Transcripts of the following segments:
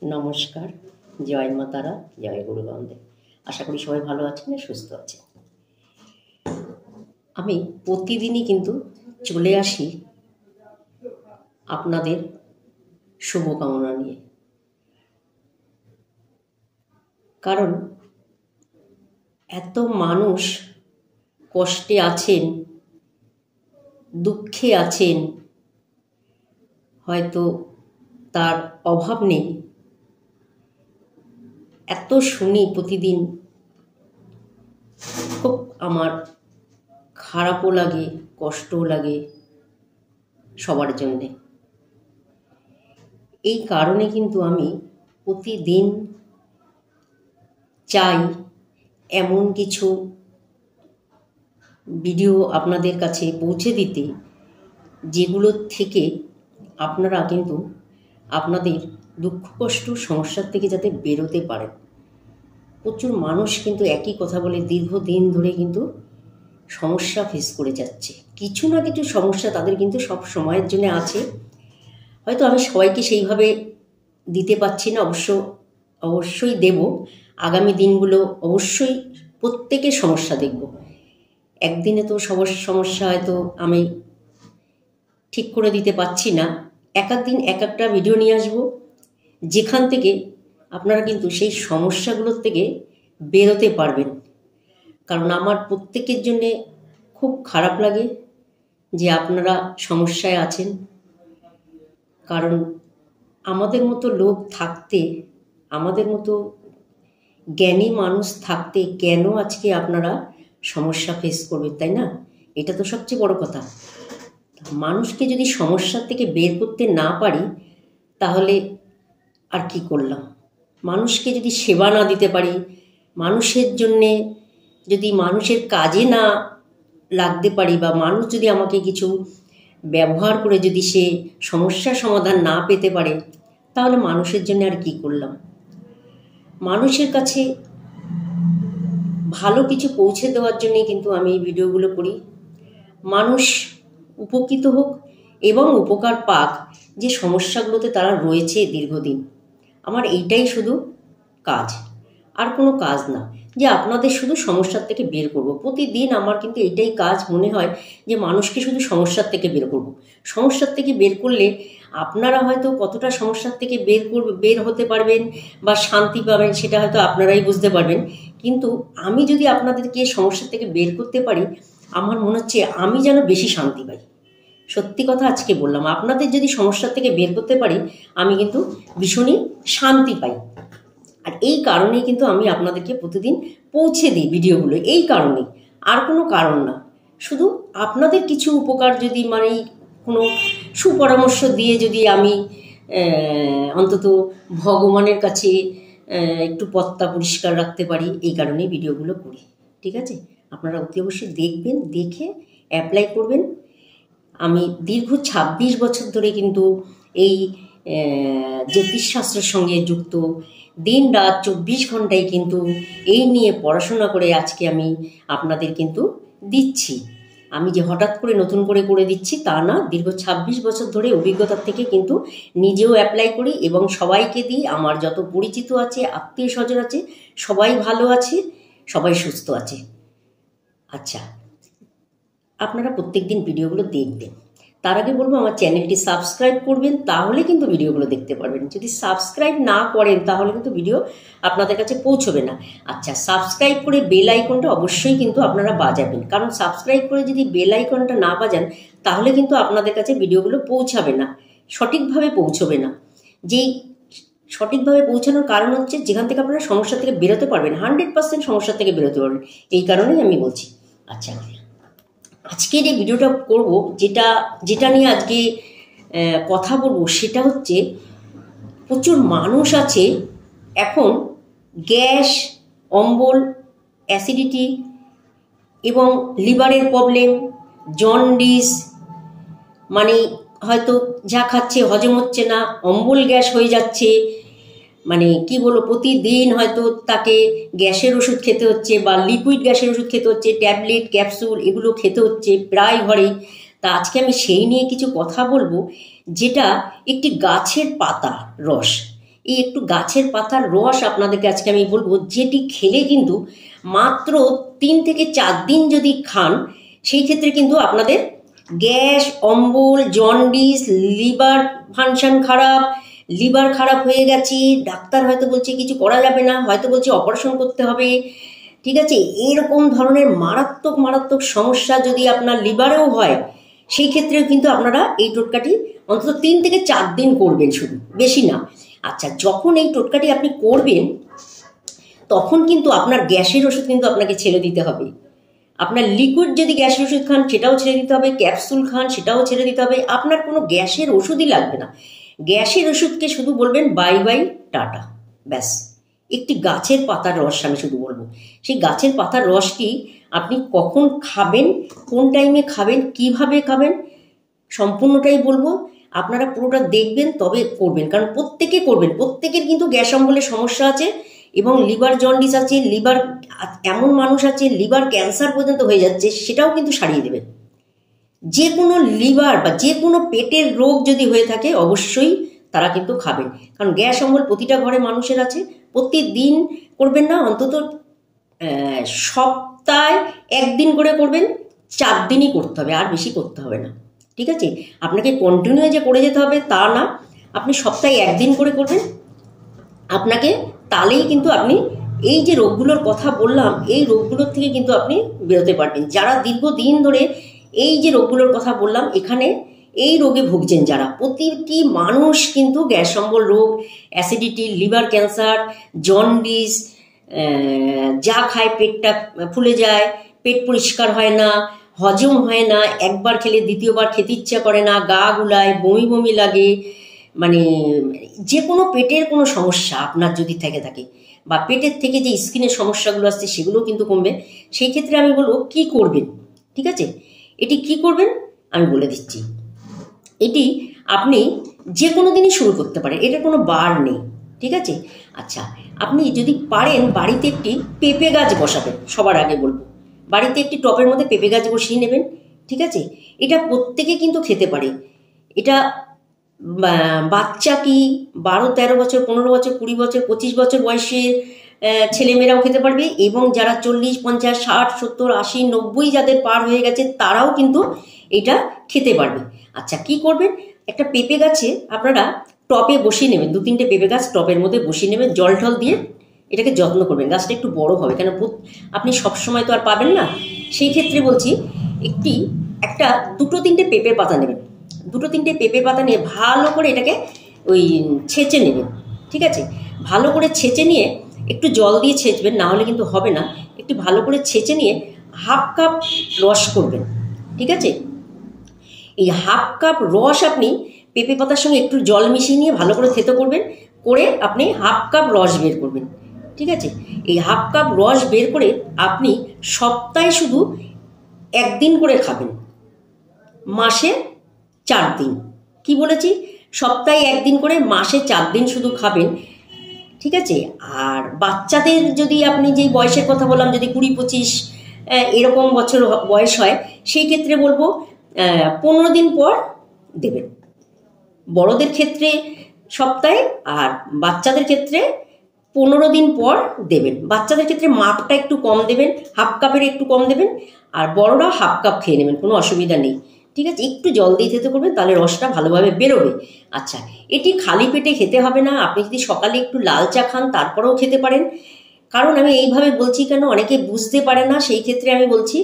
নমস্কার, জয় মা তারা, জয় গুরু বন্দে। আশা করি সবাই ভালো আছেন, সুস্থ আছেন। আমি প্রতিদিনই কিন্তু চলে আসি আপনাদের শুভকামনা নিয়ে, কারণ এত মানুষ কষ্টে আছেন, দুঃখে আছেন, হয়তো তার অভাব নেই। এত শুনি প্রতিদিন, খুব আমার খারাপও লাগে, কষ্টও লাগে সবার জন্যে। এই কারণে কিন্তু আমি প্রতিদিন চাই এমন কিছু ভিডিও আপনাদের কাছে পৌঁছে দিতে, যেগুলোর থেকে আপনারা কিন্তু আপনাদের দুঃখ কষ্ট সমস্যার থেকে যাতে বেরোতে পারেন। প্রচুর মানুষ কিন্তু একই কথা বলে দীর্ঘদিন ধরে কিন্তু সমস্যা ফেস করে যাচ্ছে। কিছু না কিছু সমস্যা তাদের কিন্তু সব সময়ের জন্য আছে। হয়তো আমি সবাইকে সেইভাবে দিতে পারছি না, অবশ্যই দেব। আগামী দিনগুলো অবশ্যই প্রত্যেকের সমস্যা দেখব। একদিনে তো সবার সমস্যা হয়তো আমি ঠিক করে দিতে পারছি না। এক দিন এক একটা ভিডিও নিয়ে আসব, যেখান থেকে আপনারা কিন্তু সেই সমস্যাগুলোর থেকে বেরোতে পারবেন। কারণ আমার প্রত্যেকের জন্যে খুব খারাপ লাগে যে আপনারা সমস্যায় আছেন। কারণ আমাদের মতো লোক থাকতে, আমাদের মতো জ্ঞানী মানুষ থাকতে কেন আজকে আপনারা সমস্যা ফেস করবেন, তাই না? এটা তো সবচেয়ে বড় কথা। মানুষকে যদি সমস্যার থেকে বের করতে না পারি, তাহলে আর কি করলাম? মানুষকে যদি সেবা না দিতে পারি, মানুষের জন্যে যদি মানুষের কাজে না লাগতে পারি, বা মানুষ যদি আমাকে কিছু ব্যবহার করে যদি সে সমস্যার সমাধান না পেতে পারে, তাহলে মানুষের জন্য আর কি করলাম? মানুষের কাছে ভালো কিছু পৌঁছে দেওয়ার জন্যই কিন্তু আমি এই ভিডিওগুলো করি। মানুষ উপকৃত হোক এবং উপকার পাক, যে সমস্যাগুলোতে তারা রয়েছে দীর্ঘদিন। আমার এইটাই শুধু কাজ, আর কোনো কাজ না যে আপনাদের শুধু সমস্যার থেকে বের করব। প্রতিদিন আমার কিন্তু এইটাই কাজ মনে হয়, যে মানুষকে শুধু সমস্যার থেকে বের করব। সমস্যার থেকে বের করলে আপনারা হয়তো কতটা সমস্যার থেকে বের হতে পারবেন বা শান্তি পাবেন, সেটা হয়তো আপনারাই বুঝতে পারবেন। কিন্তু আমি যদি আপনাদেরকে সমস্যার থেকে বের করতে পারি, আমার মনে হচ্ছে আমি যেন বেশি শান্তি পাই। সত্যি কথা আজকে বললাম, আপনাদের যদি সমস্যার থেকে বের করতে পারি, আমি কিন্তু ভীষণই শান্তি পাই। আর এই কারণেই কিন্তু আমি আপনাদেরকে প্রতিদিন পৌঁছে দিই ভিডিওগুলো, এই কারণেই, আর কোনো কারণ না। শুধু আপনাদের কিছু উপকার যদি, মানে কোনো সুপরামর্শ দিয়ে যদি আমি অন্তত ভগবানের কাছে একটু পথটা পরিষ্কার রাখতে পারি, এই কারণেই ভিডিওগুলো করি। ঠিক আছে? আপনারা অতি অবশ্যই দেখবেন, দেখে অ্যাপ্লাই করবেন। আমি দীর্ঘ 26 বছর ধরে কিন্তু এই জ্যোতিষশাস্ত্রের সঙ্গে যুক্ত। দিন রাত 24 ঘন্টায় কিন্তু এই নিয়ে পড়াশোনা করে আজকে আমি আপনাদের কিন্তু দিচ্ছি। আমি যে হঠাৎ করে নতুন করে দিচ্ছি তা না, দীর্ঘ 26 বছর ধরে অভিজ্ঞতার থেকে কিন্তু নিজেও অ্যাপ্লাই করি এবং সবাইকে দিই। আমার যত পরিচিত আছে, আত্মীয় স্বজন আছে, সবাই ভালো আছে, সবাই সুস্থ আছে। আচ্ছা, আপনারা প্রত্যেক দিন ভিডিওগুলো দেখবেন। তার আগে বলবো আমার চ্যানেলটি সাবস্ক্রাইব করবেন, তাহলে কিন্তু ভিডিওগুলো দেখতে পারবেন। যদি সাবস্ক্রাইব না করেন, তাহলে কিন্তু ভিডিও আপনাদের কাছে পৌঁছবে না। আচ্ছা, সাবস্ক্রাইব করে বেল আইকনটা অবশ্যই কিন্তু আপনারা বাজাবেন, কারণ সাবস্ক্রাইব করে যদি বেল আইকনটা না বাজান, তাহলে কিন্তু আপনাদের কাছে ভিডিওগুলো পৌঁছাবে না, সঠিকভাবে পৌঁছবে না। যেই সঠিকভাবে পৌঁছানোর কারণ হচ্ছে, যেখান থেকে আপনারা সমস্যা থেকে বেরোতে পারবেন, 100% সমস্যা থেকে বেরোতে পারবেন, এই কারণেই আমি বলছি। আচ্ছা, আজকের এই ভিডিওটা করব, যেটা নিয়ে আজকে কথা বলবো, সেটা হচ্ছে প্রচুর মানুষ আছে এখন গ্যাস, অম্বল, অ্যাসিডিটি এবং লিভারের প্রবলেম, জন্ডিস, মানে হয়তো যা খাচ্ছে হজম হচ্ছে না, অম্বল গ্যাস হয়ে যাচ্ছে, মানে কি বলবো, প্রতিদিন হয়তো তাকে গ্যাসের ওষুধ খেতে হচ্ছে বা লিকুইড গ্যাসের ওষুধ খেতে হচ্ছে, ট্যাবলেট, ক্যাপসুল এগুলো খেতে হচ্ছে প্রায় ঘরেই। তা আজকে আমি সেই নিয়ে কিছু কথা বলবো, যেটা একটি গাছের পাতা রস, এই একটু গাছের পাতার রস আপনাদেরকে আজকে আমি বলবো, যেটি খেলে কিন্তু মাত্র 3 থেকে 4 দিন যদি খান, সেই ক্ষেত্রে কিন্তু আপনাদের গ্যাস, অম্বল, জন্ডিস, লিভার ফাংশন খারাপ, লিভার খারাপ হয়ে গেছে, ডাক্তার হয়তো বলছে কিছু করা যাবে না, হয়তো বলছে অপারেশন করতে হবে, ঠিক আছে, এরকম ধরনের মারাত্মক মারাত্মক সমস্যা যদি আপনার লিভারেও হয়, সেই ক্ষেত্রেও কিন্তু আপনারা এই টোটকাটি অন্তত 3 থেকে 4 দিন করবেন, শুধু, বেশি না। আচ্ছা, যখন এই টোটকাটি আপনি করবেন তখন কিন্তু আপনার গ্যাসের ওষুধ কিন্তু আপনাকে ছেড়ে দিতে হবে। আপনার লিকুইড যদি গ্যাসের ওষুধ খান সেটাও ছেড়ে দিতে হবে, ক্যাপসুল খান সেটাও ছেড়ে দিতে হবে, আপনার কোনো গ্যাসের ওষুধই লাগবে না। গ্যাসের ওষুধকে শুধু বলবেন বাই বাই টাটা, ব্যাস। একটি গাছের পাতার রস আমি শুধু বলবো, সেই গাছের পাতার রসটি আপনি কখন খাবেন, কোন টাইমে খাবেন, কিভাবে খাবেন, সম্পূর্ণটাই বলবো। আপনারা পুরোটা দেখবেন তবে করবেন, কারণ প্রত্যেকে করবেন, প্রত্যেকের কিন্তু গ্যাস অম্বলের সমস্যা আছে এবং লিভার জন্ডিস আছে, লিভার, এমন মানুষ আছে লিভার ক্যান্সার পর্যন্ত হয়ে যাচ্ছে, সেটাও কিন্তু সারিয়ে দেবে। যে কোনো লিভার বা যে কোনো পেটের রোগ যদি হয়ে থাকে অবশ্যই তারা কিন্তু খাবেন, কারণ গ্যাস অম্বল প্রতিটা ঘরে মানুষের আছে। প্রতিদিন করবেন না, অন্তত সপ্তাহে 1 দিন করে করবেন, 4 দিনই করতে হবে, আর বেশি করতে হবে না, ঠিক আছে। আপনাকে কন্টিনিউ যে করে যেতে হবে তা না, আপনি সপ্তাহে 1 দিন করে করবেন, আপনাকে তাহলেই কিন্তু আপনি এই যে রোগগুলোর কথা বললাম এই রোগগুলোর থেকে কিন্তু আপনি বেরোতে পারবেন। যারা দীর্ঘদিন ধরে এই যে রোগগুলোর কথা বললাম এখানে এই রোগে ভুগছেন যারা, প্রতিটি মানুষ কিন্তু গ্যাস অম্বল রোগ, অ্যাসিডিটি, লিভার ক্যান্সার, জন্ডিস, যা খায় পেটটা ফুলে যায়, পেট পরিষ্কার হয় না, হজম হয় না, একবার খেলে দ্বিতীয়বার খেতে ইচ্ছা করে না, গা গুলায়, বমি বমি লাগে, মানে যে কোনো পেটের কোনো সমস্যা আপনার যদি থেকে থাকে বা পেটের থেকে যে স্কিনের সমস্যাগুলো আসছে সেগুলো কিন্তু কমবে। সেই ক্ষেত্রে আমি বলবো কি করবেন, ঠিক আছে, এটি কি করবেন আমি বলে দিচ্ছি। এটি আপনি যে কোনো দিনই শুরু করতে পারেন, এটার কোনো বার নেই, ঠিক আছে। আচ্ছা, আপনি যদি পারেন বাড়িতে একটি পেঁপে গাছ বসাবেন, সবার আগে বলবো বাড়িতে একটি টবের মধ্যে পেঁপে গাছ বসিয়ে নেবেন, ঠিক আছে। এটা প্রত্যেকে কিন্তু খেতে পারে, এটা বাচ্চা কি 12-13 বছর, 15 বছর, 20 বছর, 25 বছর বয়সের ছেলেমেয়েরাও খেতে পারবে, এবং যারা 40, 50, 60, 70, 80, 90 যাদের পার হয়ে গেছে তারাও কিন্তু এটা খেতে পারবে। আচ্ছা, কি করবেন, একটা পেঁপে গাছে আপনারা টবে বসিয়ে নেবেন, 2-3টে পেঁপে গাছ টবের মধ্যে বসিয়ে নেবেন, জল টল দিয়ে এটাকে যত্ন করবেন, গাছটা একটু বড় হবে, কেন আপনি সবসময় তো আর পাবেন না। সেই ক্ষেত্রে বলছি একটা 2-3টে পেঁপে পাতা নেবেন, 2-3টে পেঁপে পাতা নিয়ে ভালো করে এটাকে ওই ছেঁচে নেবেন, ঠিক আছে। ভালো করে ছেঁচে নিয়ে একটু জল দিয়ে ছেঁচবেন, না হলে কিন্তু হবে না, একটু ভালো করে ছেঁচে নিয়ে 1/2 কাপ রস করবেন, ঠিক আছে। এই 1/2 কাপ রস আপনি পেঁপে পাতার সঙ্গে একটু জল মিশিয়ে নিয়ে ভালো করে থেতো করবেন, করে আপনি 1/2 কাপ রস বের করবেন, ঠিক আছে। এই 1/2 কাপ রস বের করে আপনি সপ্তাহে শুধু 1 দিন করে খাবেন, মাসে 4 দিন, কি বলেছি, সপ্তাহে 1 দিন করে, মাসে 4 দিন শুধু খাবেন, ঠিক আছে। আর বাচ্চাদের যদি আপনি যে বয়সের কথা বললাম, যদি 20-25 এরকম বছর বয়স হয়, সেই ক্ষেত্রে বলবো 15 দিন পর দেবেন। বড়দের ক্ষেত্রে সপ্তাহে, আর বাচ্চাদের ক্ষেত্রে 15 দিন পর দেবেন। বাচ্চাদের ক্ষেত্রে মাপটা একটু কম দেবেন, 1/2 কাপের একটু কম দেবেন, আর বড়রা 1/2 কাপ খেয়ে নেবেন, কোনো অসুবিধা নেই, ঠিক আছে। একটু জল দিয়ে খেতে করবেন, তাহলে রসটা ভালোভাবে বেরোবে। আচ্ছা, এটি খালি পেটে খেতে হবে না, আপনি যদি সকালে একটু লাল চা খান তারপরেও খেতে পারেন, কারণ আমি এইভাবে বলছি কেন, অনেকে বুঝতে পারে না, সেই ক্ষেত্রে আমি বলছি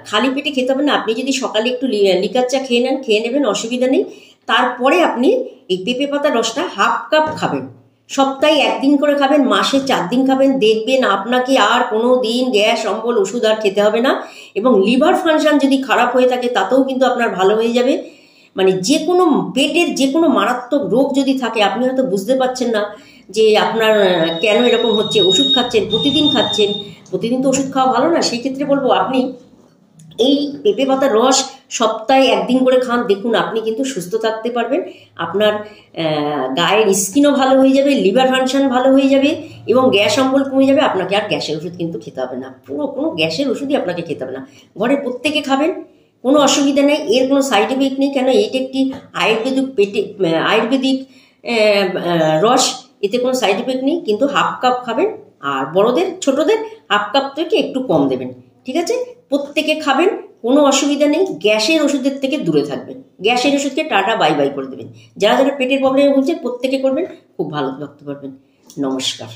খালি পেটে খেতে হবে না। আপনি যদি সকালে একটু লিকার চা খেয়ে নেবেন, অসুবিধা নেই, তারপরে আপনি এই পেঁপে পাতার রসটা 1/2 কাপ খাবেন, সপ্তাহে 1 দিন করে খাবেন, মাসে 4 দিন খাবেন, দেখবেন আপনাকে আর কোনো দিন গ্যাস অম্বল ওষুধ আর খেতে হবে না। এবং লিভার ফাংশন যদি খারাপ হয়ে থাকে তাতেও কিন্তু আপনার ভালো হয়ে যাবে। মানে যে কোনো পেটের যে কোনো মারাত্মক রোগ যদি থাকে, আপনি হয়তো বুঝতে পারছেন না যে আপনার কেন এরকম হচ্ছে, ওষুধ খাচ্ছেন, প্রতিদিন খাচ্ছেন, প্রতিদিন তো ওষুধ খাওয়া ভালো না। সেই ক্ষেত্রে বলবো আপনি এই পেঁপে পাতার রস সপ্তাহে 1 দিন করে খান, দেখুন আপনি কিন্তু সুস্থ থাকতে পারবেন, আপনার গায়ের স্কিনও ভালো হয়ে যাবে, লিভার ফাংশন ভালো হয়ে যাবে, এবং গ্যাস অম্বল কমে যাবে। আপনাকে আর গ্যাসের ওষুধ কিন্তু খেতে হবে না, কোনো গ্যাসের ওষুধই আপনাকে খেতে হবে না, ঘরের প্রত্যেকে খাবেন, কোনো অসুবিধা নেই, এর কোনো সাইড এফেক্ট নেই। কেন, এইটা একটি আয়ুর্বেদিক রস, এতে কোনো সাইড এফেক্ট নেই, কিন্তু হাফ কাপ খাবেন। আর বড়দের ছোটদের হাফ কাপ থেকে একটু কম দেবেন, ঠিক আছে? প্রত্যেকে খাবেন, কোনো অসুবিধা নেই। গ্যাসের ওষুধের থেকে দূরে থাকবেন, গ্যাসের ওষুধকে টাটা বাই বাই করে দেবেন। যারা যারা পেটের প্রবলেমে ভুগছেন প্রত্যেকে করবেন, খুব ভালো থাকতে পারবেন। নমস্কার।